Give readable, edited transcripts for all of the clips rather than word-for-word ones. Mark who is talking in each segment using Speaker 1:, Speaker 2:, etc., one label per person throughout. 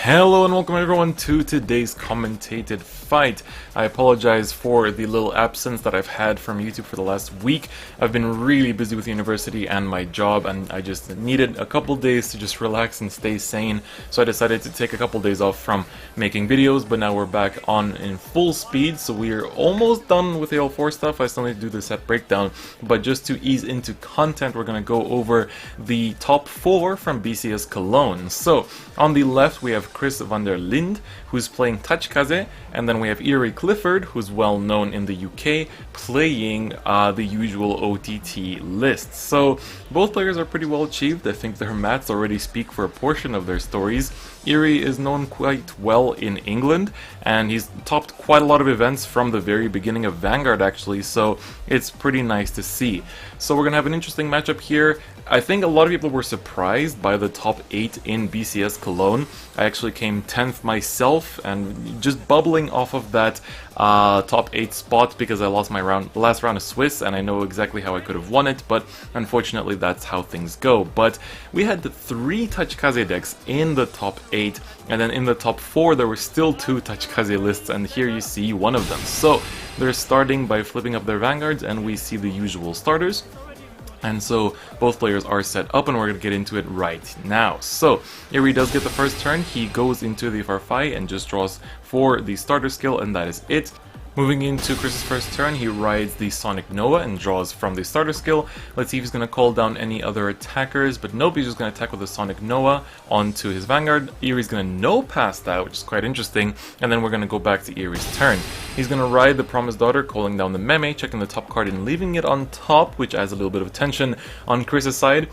Speaker 1: Hello and welcome everyone to today's commentated fight. I apologize for the little absence that I've had from YouTube for the last week. I've been really busy with university and my job, and I just needed a couple days to just relax and stay sane. So I decided to take a couple days off from making videos, but now we're back on in full speed. So we're almost done with the L4 stuff. I still need to do the set breakdown, but just to ease into content, we're going to go over the top 4 from BCS Cologne. So on the left we have Chris van der Linde, who's playing Tachikaze, and then we have Iori Clifford, who's well known in the UK, playing the usual OTT list. So both players are pretty well achieved. I think their mats already speak for a portion of their stories. Erie is known quite well in England, and he's topped quite a lot of events from the very beginning of Vanguard actually, so it's pretty nice to see. So we're gonna have an interesting matchup here. I think a lot of people were surprised by the top 8 in BCS Cologne. I actually came 10th myself, and just bubbling off of that top 8 spot because I lost my last round of Swiss, and I know exactly how I could have won it, but unfortunately that's how things go. But we had 3 Tachikaze decks in the top 8, and then in the top 4 there were still 2 Tachikaze lists, and here you see one of them. So they're starting by flipping up their Vanguards, and we see the usual starters. And so both players are set up, and we're going to get into it right now. So Erie does get the first turn. He goes into the Cardfight and just draws for the starter skill, and that is it. Moving into Chris's first turn, he rides the Sonic Noah and draws from the starter skill. Let's see if he's going to call down any other attackers, but nope, he's just going to attack with the Sonic Noah onto his Vanguard. Erie's going to no pass that, which is quite interesting, and then we're going to go back to Erie's turn. He's going to ride the Promised Daughter, calling down the Meme, checking the top card and leaving it on top, which adds a little bit of tension on Chris's side.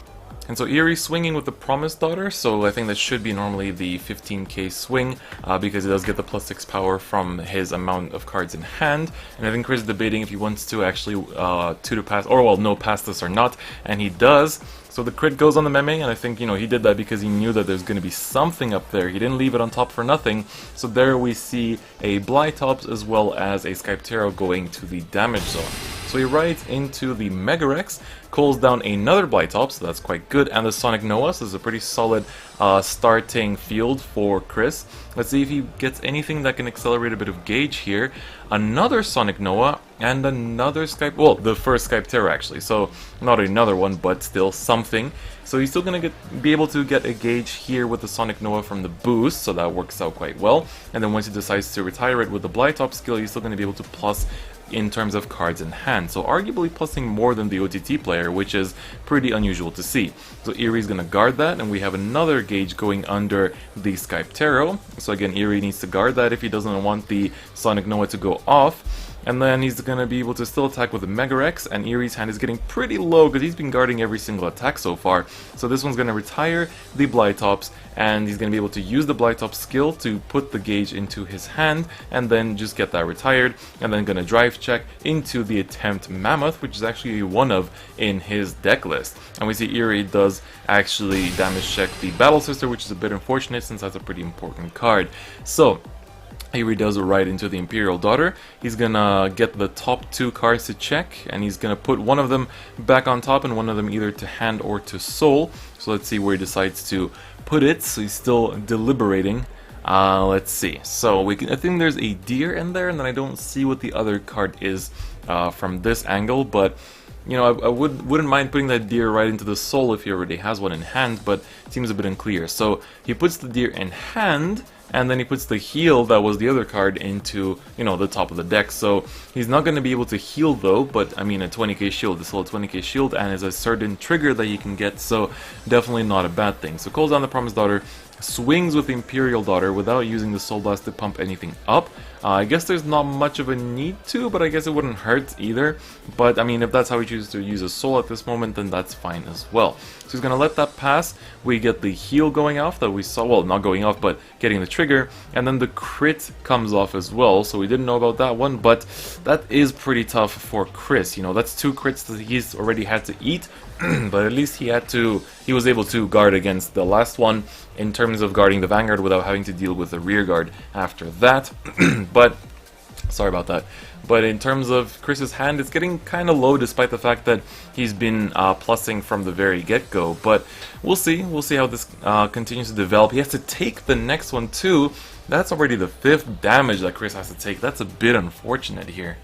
Speaker 1: And so Erie swinging with the Promised Daughter, so I think that should be normally the 15k swing, because he does get the +6 power from his amount of cards in hand. And I think Chris is debating if he wants to actually 2 to pass, or well, no pass this or not, and he does. So the crit goes on the Meme, and I think, you know, he did that because he knew that there's going to be something up there. He didn't leave it on top for nothing. So there we see a Blytops as well as a Skyptero going to the damage zone. So he rides into the Megarex, calls down another Blytops, so that's quite good, and the Sonic Noah, so this is a pretty solid starting field for Chris. Let's see if he gets anything that can accelerate a bit of gauge here. Another Sonic Noah, and another well, the first Skyptero actually, so not another one, but still something. So he's still going to be able to get a gauge here with the Sonic Noah from the boost, so that works out quite well. And then once he decides to retire it with the Blytop skill, he's still going to be able to plus in terms of cards in hand, so arguably plussing more than the OTT player, which is pretty unusual to see. So Erie's going to guard that, and we have another gauge going under the Skyptero. So again, Erie needs to guard that if he doesn't want the Sonic Noah to go off. And then he's going to be able to still attack with the Megarex, and Erie's hand is getting pretty low because he's been guarding every single attack so far. So this one's going to retire the Blytops, and he's going to be able to use the Blytop skill to put the gauge into his hand, and then just get that retired, and then going to drive check into the Attempt Mammoth, which is actually a 1-of in his deck list. And we see Erie does actually damage check the Battle Sister, which is a bit unfortunate since that's a pretty important card. So Erie does ride into the Imperial Daughter. He's gonna get the top 2 cards to check, and he's gonna put one of them back on top and one of them either to hand or to soul. So let's see where he decides to put it. So he's still deliberating. Let's see. So I think there's a deer in there, and then I don't see what the other card is from this angle, but you know, I wouldn't mind putting that deer right into the soul if he already has one in hand, but it seems a bit unclear. So he puts the deer in hand, and then he puts the heal, that was the other card, into, you know, the top of the deck. So he's not going to be able to heal though, but I mean a 20k shield, this whole 20k shield, and is a certain trigger that he can get, so definitely not a bad thing. So calls down the Promised Daughter, swings with the Imperial Daughter without using the Soul Blast to pump anything up. I guess there's not much of a need to, but I guess it wouldn't hurt either. But I mean, if that's how he chooses to use a soul at this moment, then that's fine as well. So he's gonna let that pass. We get the heal going off that we saw, well, not going off, but getting the trigger, and then the crit comes off as well. So we didn't know about that one, but that is pretty tough for Chris. You know, that's 2 crits that he's already had to eat. But at least he was able to guard against the last one in terms of guarding the Vanguard without having to deal with the rear guard after that. But Sorry about that. But in terms of Chris's hand, it's getting kind of low despite the fact that he's been plussing from the very get-go. But we'll see. We'll see how this continues to develop. He has to take the next one too. That's already the 5th damage that Chris has to take. That's a bit unfortunate here.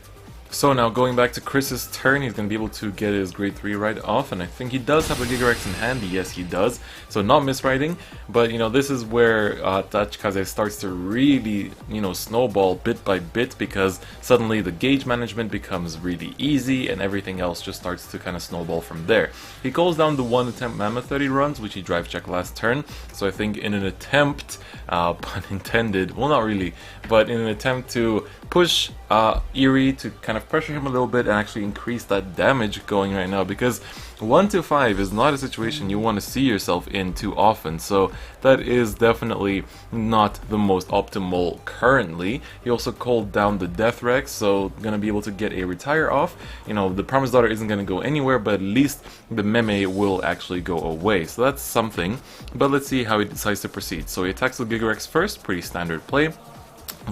Speaker 1: So now going back to Chris's turn, he's going to be able to get his grade 3 right off, and I think he does have a Gigarex in handy. Yes, he does. So not miswriting, but you know, this is where Tachikaze starts to really, you know, snowball bit by bit, because suddenly the gauge management becomes really easy and everything else just starts to kind of snowball from there. He calls down the 1 attempt Mammoth 30 runs, which he drive checked last turn. So I think in an attempt, pun intended, well not really, but in an attempt to push Erie to kind of pressure him a little bit and actually increase that damage going right now, because 1 to 5 is not a situation you want to see yourself in too often, so that is definitely not the most optimal currently. He also called down the Death Rex, so gonna be able to get a retire off. You know, the Promised Daughter isn't gonna go anywhere, but at least the Meme will actually go away, so that's something. But let's see how he decides to proceed. So he attacks the Gigarex first, pretty standard play.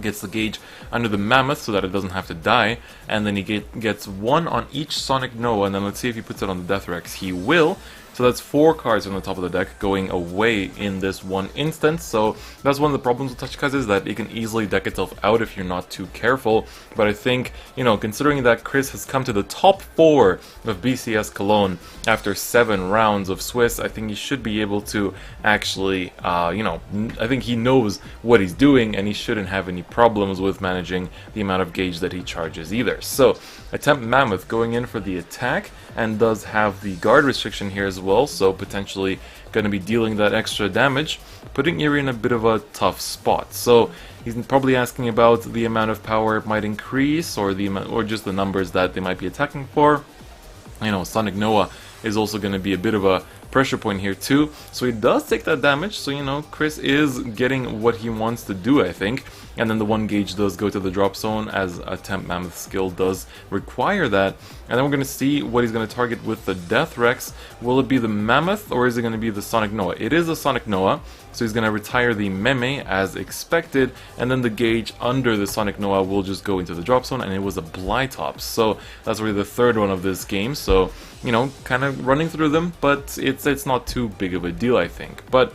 Speaker 1: Gets the gauge under the Mammoth so that it doesn't have to die, and then he gets 1 on each Sonic Noah, and then let's see if he puts it on the Death Rex. He will. So that's 4 cards on the top of the deck going away in this one instance. So that's one of the problems with Tachikaze, is that it can easily deck itself out if you're not too careful. But I think, you know, considering that Chris has come to the top 4 of BCS Cologne after 7 rounds of Swiss, I think he should be able to actually, you know, I think he knows what he's doing, and he shouldn't have any problems with managing the amount of gauge that he charges either. So attempt Mammoth going in for the attack, and does have the guard restriction here as well, so potentially going to be dealing that extra damage, putting Erie in a bit of a tough spot. So he's probably asking about the amount of power it might increase, or the amount, or just the numbers that they might be attacking for. You know, Sonic Noah is also going to be a bit of a pressure point here too, so he does take that damage. So you know, Chris is getting what he wants to do, I think. And then the 1 gauge does go to the drop zone, as attempt Mammoth skill does require that. And then we're going to see what he's going to target with the Death Rex. Will it be the Mammoth, or is it going to be the Sonic Noah? It is a Sonic Noah, so he's going to retire the Meme as expected, and then the gauge under the Sonic Noah will just go into the drop zone, and it was a Blytops. So that's really the 3rd one of this game, so you know, kind of running through them, but it's not too big of a deal, I think. But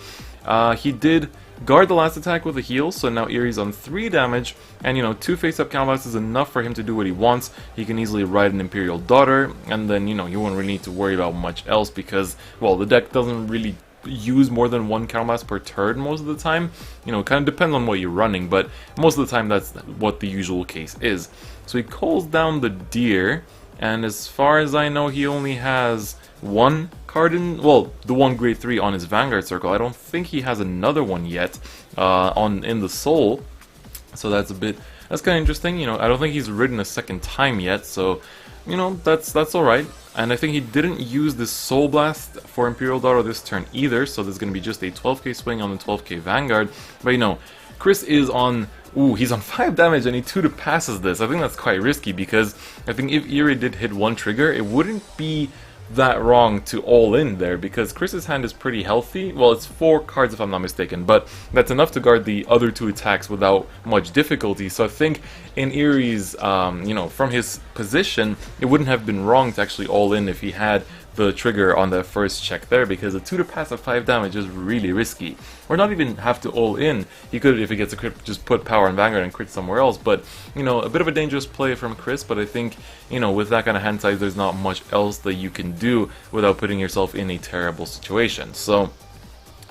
Speaker 1: he did guard the last attack with a heal, so now Erie's on 3 damage, and you know, 2 face-up combats is enough for him to do what he wants. He can easily ride an Imperial Daughter, and then, you know, you won't really need to worry about much else, because, well, the deck doesn't really use more than 1 counterblast per turn most of the time. You know, it kind of depends on what you're running, but most of the time that's what the usual case is. So he calls down the Deer, and as far as I know, he only has 1 card in, well, the 1 grade 3 on his Vanguard circle. I don't think he has another one yet in the Soul, so that's kind of interesting. You know, I don't think he's ridden a second time yet, so you know, that's alright. And I think he didn't use this Soul Blast for Imperial Daughter this turn either, so there's going to be just a 12k swing on the 12k Vanguard. But you know, Chris is on, he's on 5 damage and he 2 to passes this. I think that's quite risky, because I think if Erie did hit 1 trigger, it wouldn't be that wrong to all in there, because Chris's hand is pretty healthy. Well, it's 4 cards if I'm not mistaken, but that's enough to guard the other 2 attacks without much difficulty. So I think in Erie's, you know, from his position, it wouldn't have been wrong to actually all in if he had the trigger on that first check there, because a 2 to pass at 5 damage is really risky. Or not even have to all in. He could, if he gets a crit, just put power on Vanguard and crit somewhere else. But, you know, a bit of a dangerous play from Chris, but I think, you know, with that kind of hand size, there's not much else that you can do without putting yourself in a terrible situation. So,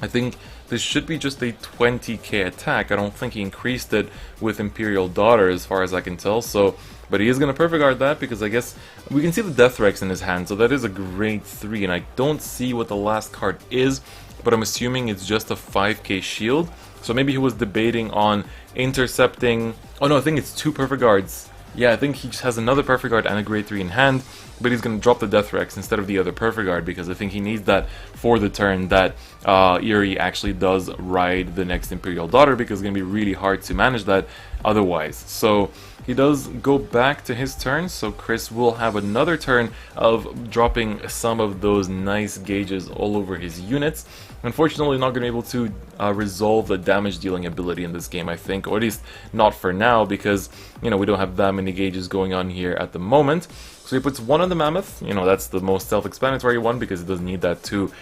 Speaker 1: I think this should be just a 20k attack. I don't think he increased it with Imperial Daughter as far as I can tell, so... But he is going to perfect guard that, because I guess we can see the Death Rex in his hand, so that is a grade 3, and I don't see what the last card is, but I'm assuming it's just a 5k shield. So maybe he was debating on intercepting... Oh no, I think it's 2 perfect guards. Yeah, I think he just has another Perfect Guard and a grade 3 in hand, but he's going to drop the Death Rex instead of the other Perfect Guard because I think he needs that for the turn that Erie actually does ride the next Imperial Daughter, because it's going to be really hard to manage that otherwise. So he does go back to his turn, so Chris will have another turn of dropping some of those nice gauges all over his units. Unfortunately, not going to be able to resolve the damage dealing ability in this game, I think, or at least not for now, because, you know, we don't have that many gauges going on here at the moment. So he puts one on the Mammoth. You know, that's the most self-explanatory one because it doesn't need that to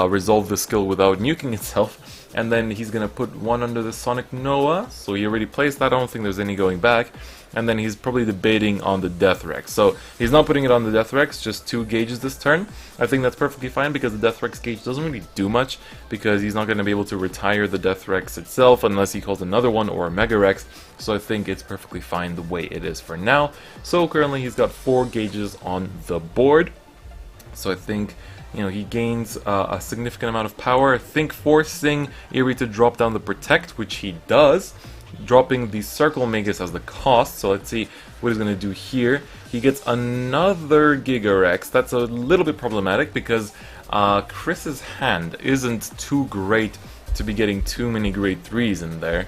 Speaker 1: resolve the skill without nuking itself. And then he's going to put one under the Sonic Noah, so he already placed that. I don't think there's any going back. And then he's probably debating on the Death Rex. So he's not putting it on the Death Rex, just 2 gauges this turn. I think that's perfectly fine because the Death Rex gauge doesn't really do much, because he's not going to be able to retire the Death Rex itself unless he calls another one or a Mega Rex. So I think it's perfectly fine the way it is for now. So currently he's got 4 gauges on the board. So I think, you know, he gains a significant amount of power. I think forcing Erie to drop down the Protect, which he does, dropping the Circle Magus as the cost. So let's see what he's going to do here. He gets another Giga Rex. That's a little bit problematic because Chris's hand isn't too great to be getting too many grade 3s in there.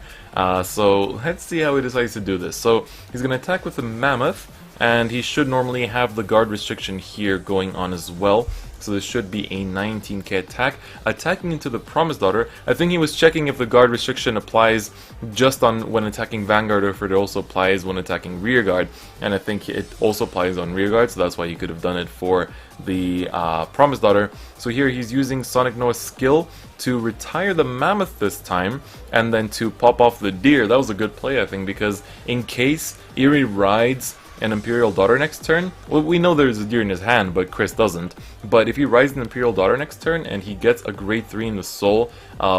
Speaker 1: So let's see how he decides to do this. So he's going to attack with the Mammoth, and he should normally have the guard restriction here going on as well. So this should be a 19k attack. Attacking into the Promised Daughter, I think he was checking if the guard restriction applies just on when attacking Vanguard or if it also applies when attacking Rearguard. And I think it also applies on Rearguard, so that's why he could have done it for the Promised Daughter. So here he's using Sonic Noah's skill to retire the Mammoth this time, and then to pop off the Deer. That was a good play, I think, because in case Erie rides an Imperial Daughter next turn, well, we know there's a Deer in his hand, but Chris doesn't. But if he rides an Imperial Daughter next turn and he gets a grade 3 in the soul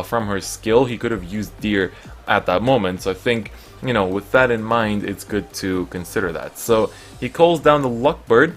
Speaker 1: from her skill, he could have used Deer at that moment. So I think, you know, with that in mind, it's good to consider that. So he calls down the Luckbird.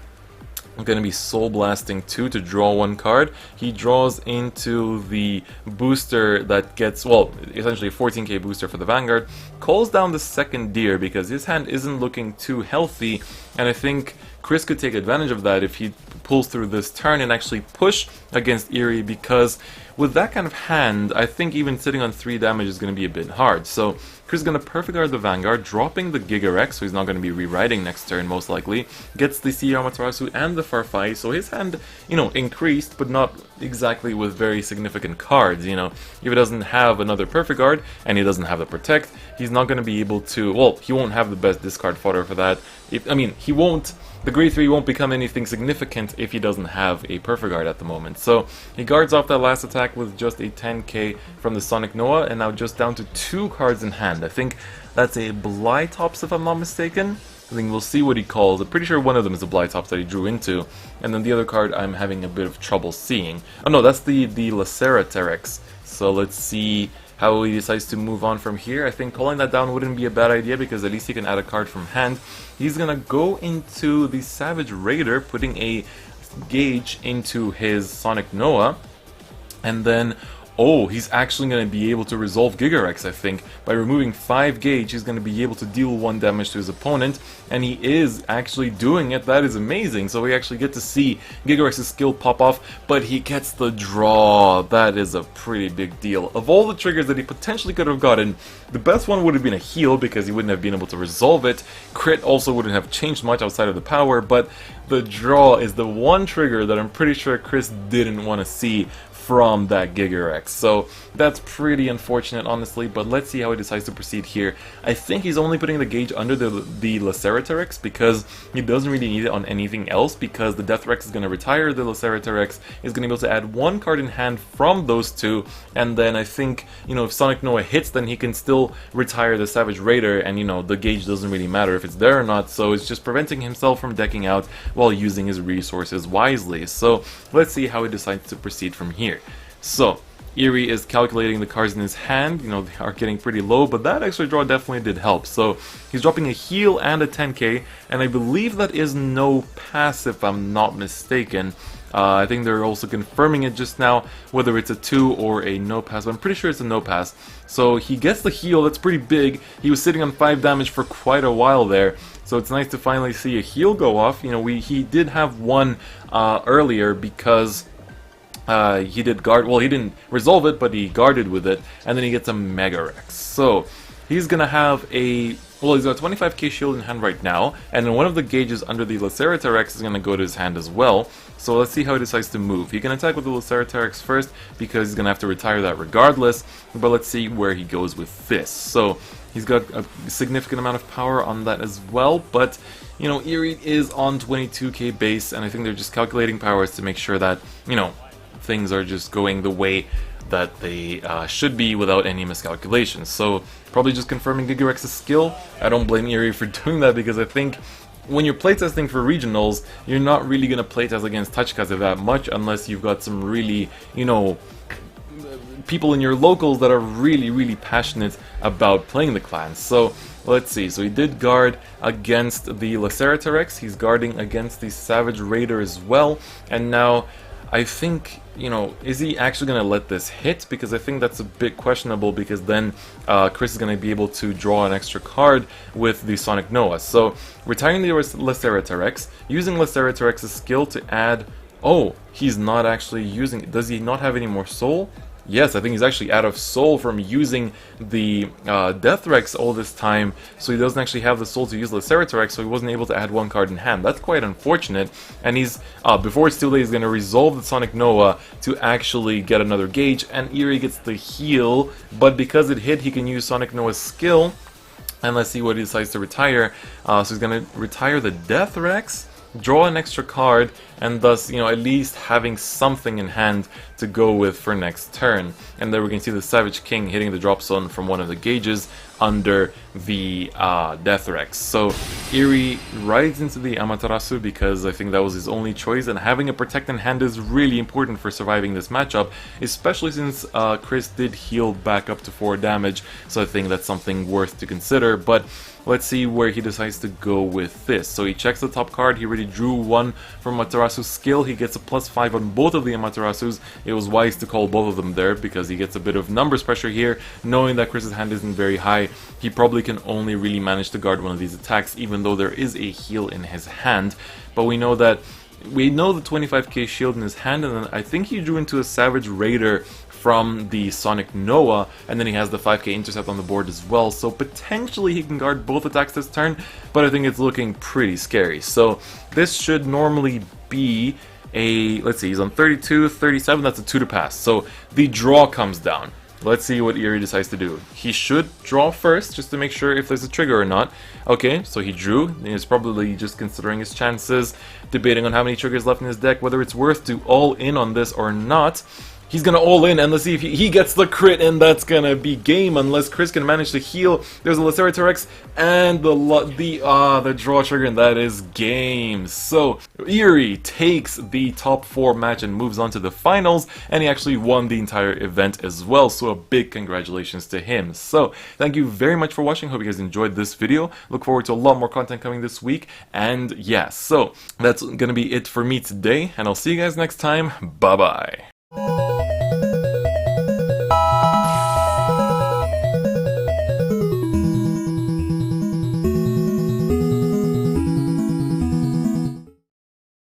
Speaker 1: I'm going to be Soul Blasting 2 to draw 1 card. He draws into the booster that gets, well, essentially a 14k booster for the Vanguard. Calls down the second Deer because his hand isn't looking too healthy, and I think Chris could take advantage of that if he pulls through this turn and actually push against Erie, because with that kind of hand, I think even sitting on 3 damage is going to be a bit hard. So Chris is going to Perfect Guard the Vanguard, dropping the Giga Rex, so he's not going to be rewriting next turn most likely. Gets the Sea Amaterasu and the Farfai, so his hand, you know, increased, but not exactly with very significant cards, you know. If he doesn't have another Perfect Guard, and he doesn't have the Protect, he's not going to be able to, well, he won't have the best discard fodder for that. He won't, the grade 3 won't become anything significant if he doesn't have a Perfect Guard at the moment. So he guards off that last attack with just a 10k from the Sonic Noah, and now just down to 2 cards in hand. I think that's a Blytops if I'm not mistaken. I think we'll see what he calls. I'm pretty sure one of them is the Blytops that he drew into, and then the other card I'm having a bit of trouble seeing. Oh no, that's the Laceraterex. So let's see how he decides to move on from here. I think calling that down wouldn't be a bad idea because at least he can add a card from hand. He's gonna go into the Savage Raider, putting a gauge into his Sonic Noah, and then oh, he's actually going to be able to resolve Giga Rex, I think. By removing 5 gauge, he's going to be able to deal 1 damage to his opponent, and he is actually doing it. That is amazing. So we actually get to see Giga Rex's skill pop off, but he gets the draw. That is a pretty big deal. Of all the triggers that he potentially could have gotten, the best one would have been a heal because he wouldn't have been able to resolve it. Crit also wouldn't have changed much outside of the power, but the draw is the one trigger that I'm pretty sure Chris didn't want to see from that Giga Rex. So that's pretty unfortunate, honestly, but let's see how he decides to proceed here. I think he's only putting the gauge under the Laceraterex because he doesn't really need it on anything else, because the Death Rex is going to retire the Laceraterex, is going to be able to add 1 card in hand from those 2, and then I think, you know, if Sonic Noah hits, then he can still retire the Savage Raider, and, you know, the gauge doesn't really matter if it's there or not, so it's just preventing himself from decking out while using his resources wisely. So let's see how he decides to proceed from here. So Erie is calculating the cards in his hand. You know, they are getting pretty low, but that extra draw definitely did help. So he's dropping a heal and a 10k, and I believe that is no pass if I'm not mistaken. I think they're also confirming it just now, whether it's a 2 or a no pass, but I'm pretty sure it's a no pass. So he gets the heal, that's pretty big. He was sitting on 5 damage for quite a while there, so it's nice to finally see a heal go off. You know, he did have one earlier because he did guard, well, he didn't resolve it, but he guarded with it, and then he gets a Mega Rex. So he's gonna have a, well, he's got a 25k shield in hand right now, and then one of the gauges under the Laceratorex is gonna go to his hand as well. So let's see how he decides to move. He can attack with the Laceratorex first, because he's gonna have to retire that regardless, but let's see where he goes with this. So he's got a significant amount of power on that as well, but you know, Erie is on 22k base, and I think they're just calculating powers to make sure that, you know, things are just going the way that they should be without any miscalculations. So probably just confirming Gigarex's skill. I don't blame Erie for doing that, because I think when you're playtesting for regionals, you're not really going to playtest against Tachikaze that much unless you've got some really, you know, people in your locals that are really passionate about playing the clans. So let's see, so he did guard against the Laceratorex, he's guarding against the Savage Raider as well, and now I think, you know, is he actually going to let this hit? Because I think that's a bit questionable, because then Chris is going to be able to draw an extra card with the Sonic Noah. So, retiring the Laceratorex, using Laceratorex's skill to add... Oh, he's not actually using... Does he not have any more soul? Yes, I think he's actually out of soul from using the Death Rex all this time, so he doesn't actually have the soul to use Laceratorex, so he wasn't able to add one card in hand. That's quite unfortunate, and he's, before it's too late, he's going to resolve the Sonic Noah to actually get another gauge, and Erie gets the heal, but because it hit, he can use Sonic Noah's skill, and let's see what he decides to retire. So he's going to retire the Death Rex, draw an extra card, and thus, you know, at least having something in hand to go with for next turn. And then we can see the Savage King hitting the drop zone from one of the gauges under the Death Rex. So Erie rides into the Amaterasu because I think that was his only choice, and having a Protect in hand is really important for surviving this matchup, especially since Chris did heal back up to 4 damage, so I think that's something worth to consider. But let's see where he decides to go with this. So he checks the top card, he already drew one from Amaterasu's skill, he gets a +5 on both of the Amaterasus. It was wise to call both of them there, because he gets a bit of numbers pressure here, knowing that Chris's hand isn't very high. He probably can only really manage to guard one of these attacks, even though there is a heal in his hand. But we know that the 25k shield in his hand, and then I think he drew into a Savage Raider from the Sonic Noah, and then he has the 5k intercept on the board as well, so potentially he can guard both attacks this turn, but I think it's looking pretty scary. So this should normally be a, let's see, he's on 32, 37, that's a 2 to pass, so the draw comes down. Let's see what Erie decides to do. He should draw first, just to make sure if there's a trigger or not. Okay, so he drew. He's probably just considering his chances, debating on how many triggers left in his deck, whether it's worth to all in on this or not. He's gonna all in, and let's see if he gets the crit, and that's gonna be game unless Chris can manage to heal. There's a Laceratorex and the draw trigger, and that is game. So Erie takes the top 4 match and moves on to the finals, and he actually won the entire event as well. So a big congratulations to him. So thank you very much for watching. Hope you guys enjoyed this video. Look forward to a lot more content coming this week. And yeah, so that's gonna be it for me today, and I'll see you guys next time. Bye bye.